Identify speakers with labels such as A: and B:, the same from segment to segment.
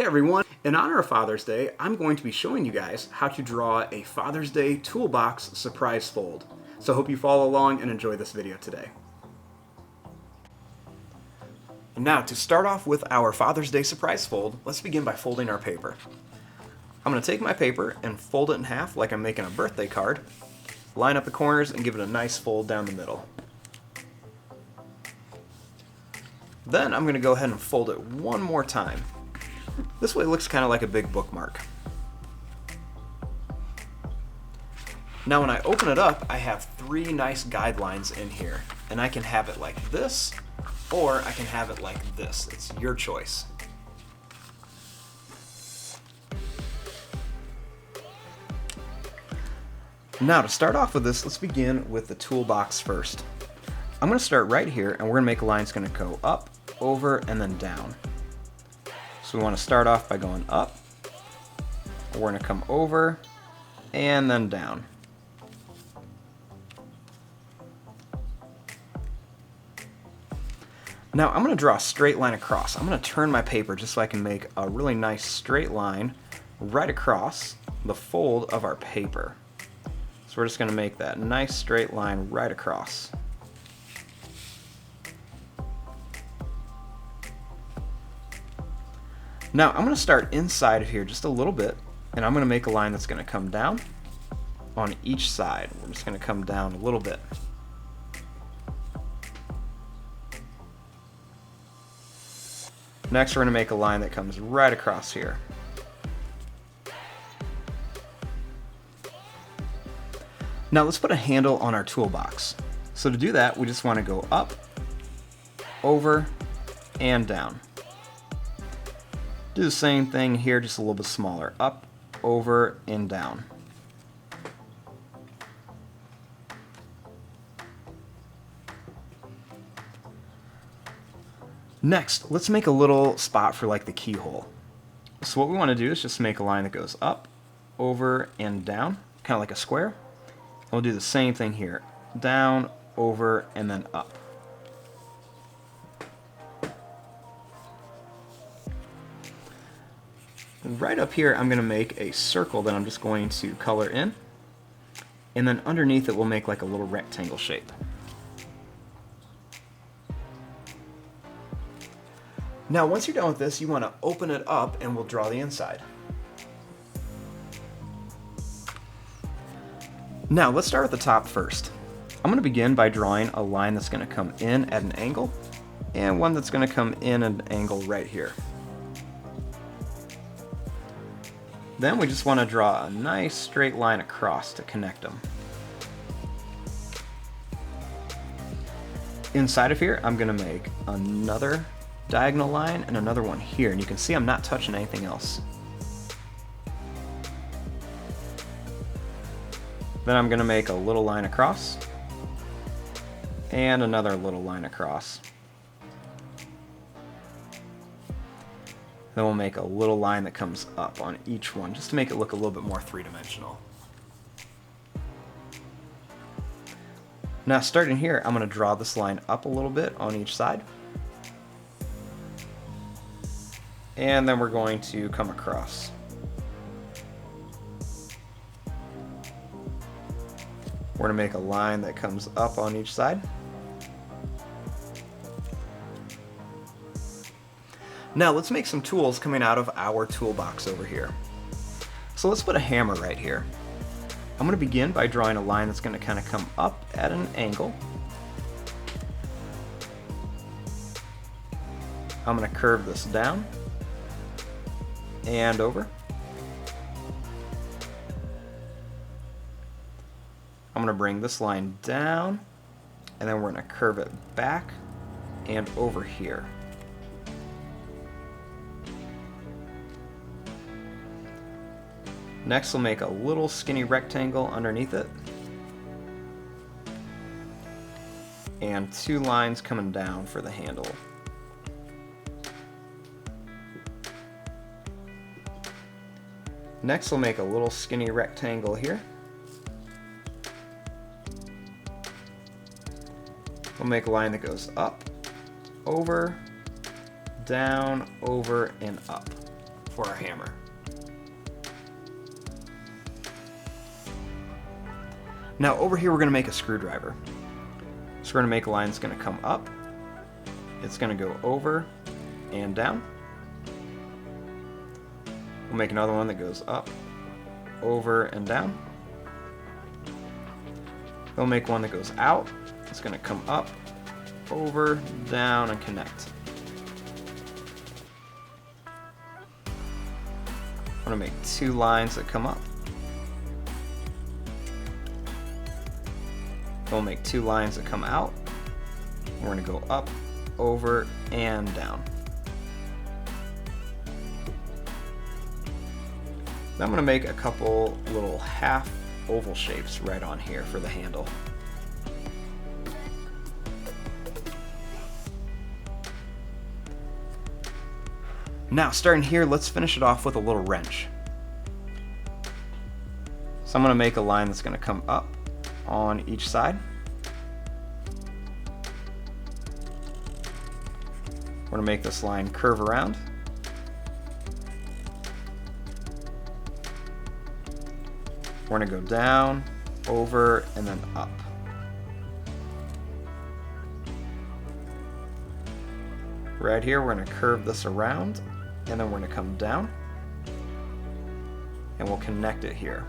A: Hey everyone, in honor of Father's Day, I'm going to be showing you guys how to draw a Father's Day toolbox surprise fold. So I hope you follow along and enjoy this video today. Now to start off with our Father's Day surprise fold, let's begin by folding our paper. I'm going to take my paper and fold it in half like I'm making a birthday card, line up the corners and give it a nice fold down the middle. Then I'm going to go ahead and fold it one more time. This way it looks kind of like a big bookmark. Now when I open it up, I have three nice guidelines in here, and I can have it like this, or I can have it like this. It's your choice. Now to start off with this, let's begin with the toolbox first. I'm going to start right here, and we're going to make a line that's going to go up, over, and then down. So we want to start off by going up, we're going to come over, and then down. Now I'm going to draw a straight line across. I'm going to turn my paper just so I can make a really nice straight line right across the fold of our paper. So we're just going to make that nice straight line right across. Now I'm going to start inside of here just a little bit, and I'm going to make a line that's going to come down on each side. We're just going to come down a little bit. Next we're going to make a line that comes right across here. Now let's put a handle on our toolbox. So to do that, we just want to go up, over, and down. Do the same thing here, just a little bit smaller. Up, over, and down. Next, let's make a little spot for like the keyhole. So what we want to do is just make a line that goes up, over, and down, kind of like a square. And we'll do the same thing here. Down, over, and then up. Right up here, I'm going to make a circle that I'm just going to color in, and then underneath it we'll make like a little rectangle shape. Now once you're done with this, you want to open it up and we'll draw the inside. Now let's start at the top first. I'm going to begin by drawing a line that's going to come in at an angle, and one that's going to come in at an angle right here. Then we just want to draw a nice straight line across to connect them. Inside of here, I'm going to make another diagonal line and another one here, and you can see I'm not touching anything else. Then I'm going to make a little line across and another little line across. Then we'll make a little line that comes up on each one, just to make it look a little bit more three-dimensional. Now starting here, I'm going to draw this line up a little bit on each side. And then we're going to come across. We're going to make a line that comes up on each side. Now let's make some tools coming out of our toolbox over here. So let's put a hammer right here. I'm going to begin by drawing a line that's going to kind of come up at an angle. I'm going to curve this down and over. I'm going to bring this line down, and then we're going to curve it back and over here. Next we'll make a little skinny rectangle underneath it, and two lines coming down for the handle. Next we'll make a little skinny rectangle here. We'll make a line that goes up, over, down, over, and up. for our hammer. Now over here we're going to make a screwdriver. So we're going to make a line that's going to come up, it's going to go over and down. We'll make another one that goes up, over and down. We'll make one that goes out, it's going to come up, over, down, and connect. I'm going to make two lines that come up. We'll make two lines that come out. We're going to go up, over, and down. Then I'm going to make a couple little half oval shapes right on here for the handle. Now, starting here, let's finish it off with a little wrench. So I'm going to make a line that's going to come up on each side. We're going to make this line curve around. We're going to go down, over, and then up. Right here, we're going to curve this around, and then we're going to come down, and we'll connect it here.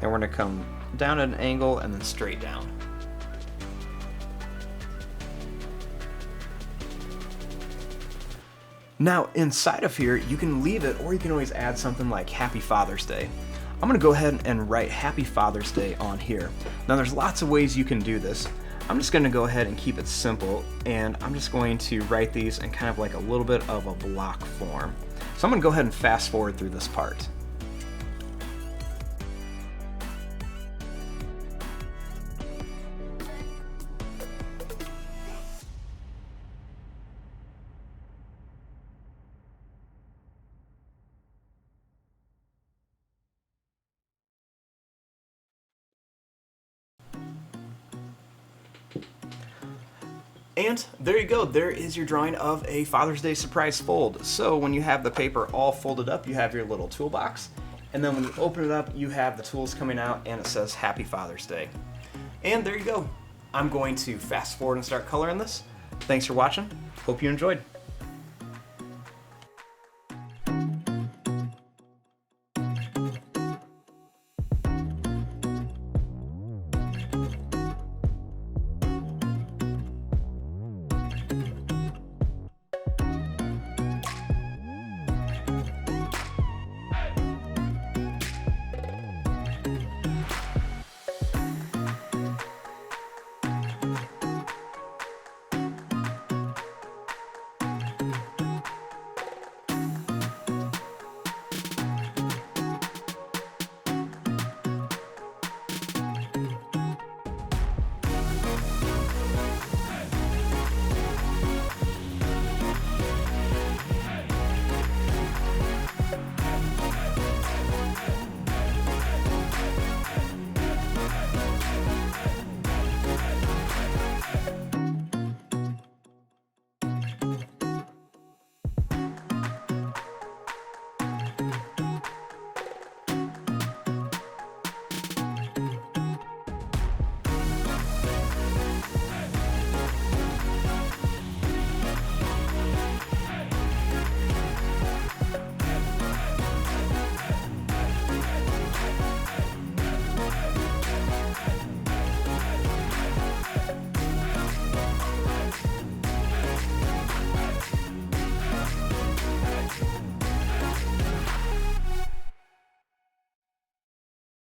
A: Then we're going to come down at an angle and then straight down. Now inside of here you can leave it, or you can always add something like Happy Father's Day. I'm going to go ahead and write Happy Father's Day on here. Now there's lots of ways you can do this. I'm just going to go ahead and keep it simple, and I'm just going to write these in kind of like a little bit of a block form. So I'm going to go ahead and fast forward through this part. And there you go, there is your drawing of a Father's Day surprise fold. So when you have the paper all folded up, you have your little toolbox, and then when you open it up, you have the tools coming out and it says Happy Father's Day. And there you go. I'm going to fast forward and start coloring this. Thanks for watching. Hope you enjoyed.